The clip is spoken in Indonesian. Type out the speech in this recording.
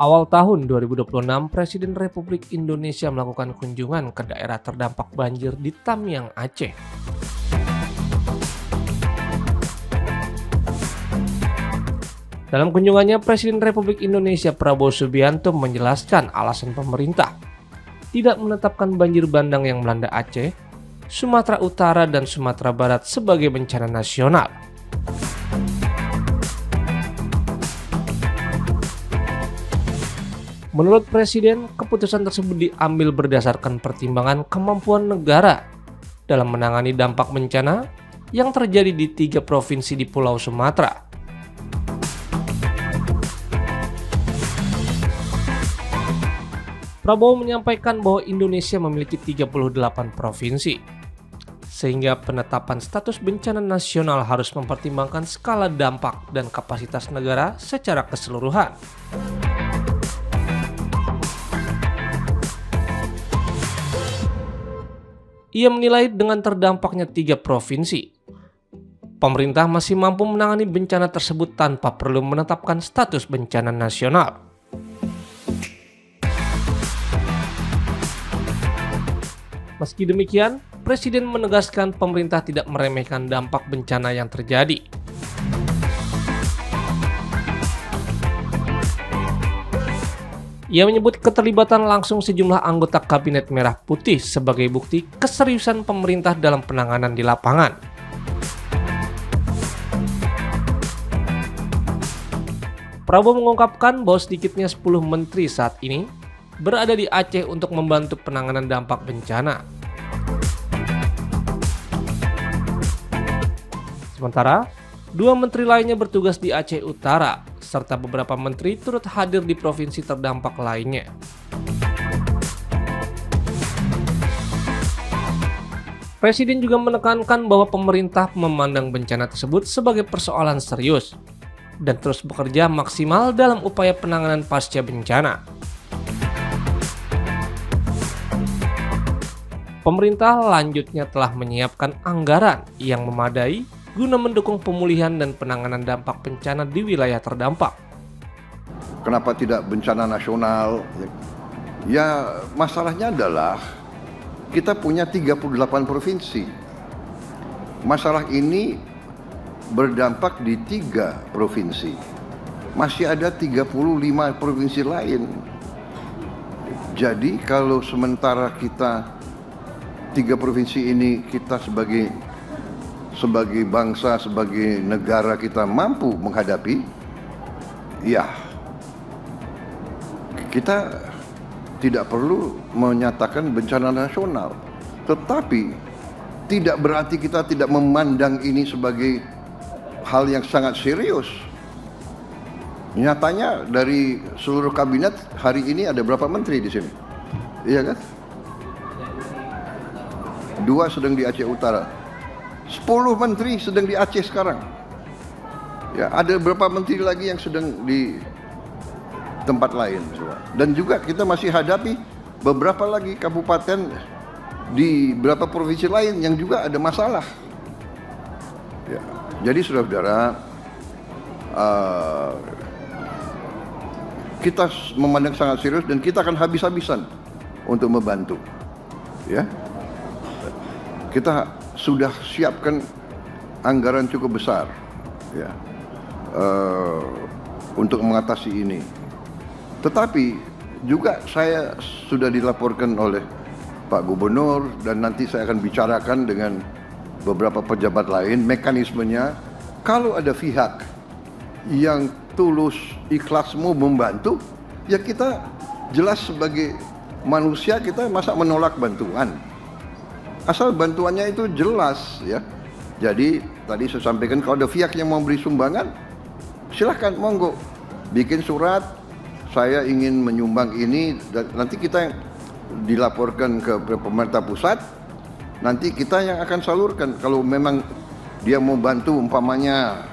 Awal tahun 2026, Presiden Republik Indonesia melakukan kunjungan ke daerah terdampak banjir di Tamiang, Aceh. Dalam kunjungannya, Presiden Republik Indonesia Prabowo Subianto menjelaskan alasan pemerintah tidak menetapkan banjir bandang yang melanda Aceh, Sumatera Utara, dan Sumatera Barat sebagai bencana nasional. Menurut Presiden, keputusan tersebut diambil berdasarkan pertimbangan kemampuan negara dalam menangani dampak bencana yang terjadi di 3 provinsi di Pulau Sumatera. Prabowo menyampaikan bahwa Indonesia memiliki 38 provinsi, sehingga penetapan status bencana nasional harus mempertimbangkan skala dampak dan kapasitas negara secara keseluruhan. Ia menilai dengan terdampaknya 3 provinsi, pemerintah masih mampu menangani bencana tersebut tanpa perlu menetapkan status bencana nasional. Meski demikian, Presiden menegaskan pemerintah tidak meremehkan dampak bencana yang terjadi. Ia menyebut keterlibatan langsung sejumlah anggota Kabinet Merah Putih sebagai bukti keseriusan pemerintah dalam penanganan di lapangan. Prabowo mengungkapkan bahwa sedikitnya 10 menteri saat ini berada di Aceh untuk membantu penanganan dampak bencana. Sementara, 2 menteri lainnya bertugas di Aceh Utara, serta beberapa menteri turut hadir di provinsi terdampak lainnya. Presiden juga menekankan bahwa pemerintah memandang bencana tersebut sebagai persoalan serius dan terus bekerja maksimal dalam upaya penanganan pasca bencana. Pemerintah lanjutnya telah menyiapkan anggaran yang memadai guna mendukung pemulihan dan penanganan dampak bencana di wilayah terdampak. Kenapa tidak bencana nasional? Ya, masalahnya adalah kita punya 38 provinsi. Masalah ini berdampak di 3 provinsi. Masih ada 35 provinsi lain. Jadi kalau sementara kita 3 provinsi ini kita sebagai bangsa, sebagai negara kita mampu menghadapi, ya kita tidak perlu menyatakan bencana nasional. Tetapi tidak berarti kita tidak memandang ini sebagai hal yang sangat serius. Nyatanya dari seluruh kabinet hari ini ada berapa menteri di sini? Iya kan? 2 sedang di Aceh Utara. 10 menteri sedang di Aceh sekarang. Ya, ada beberapa menteri lagi yang sedang di tempat lain. Dan juga kita masih hadapi beberapa lagi kabupaten di beberapa provinsi lain yang juga ada masalah. Ya, jadi saudara-saudara, kita memandang sangat serius dan kita akan habis-habisan untuk membantu. Ya, kita sudah siapkan anggaran cukup besar, ya, untuk mengatasi ini. Tetapi juga saya sudah dilaporkan oleh Pak Gubernur dan nanti saya akan bicarakan dengan beberapa pejabat lain mekanismenya. Kalau ada pihak yang tulus ikhlas mau membantu, ya kita jelas sebagai manusia kita masa menolak bantuan. Asal bantuannya itu jelas, ya. Jadi tadi saya sampaikan kalau ada pihak yang mau beri sumbangan, silahkan monggo bikin surat, saya ingin menyumbang ini, dan nanti kita yang dilaporkan ke pemerintah pusat, nanti kita yang akan salurkan. Kalau memang dia mau bantu umpamanya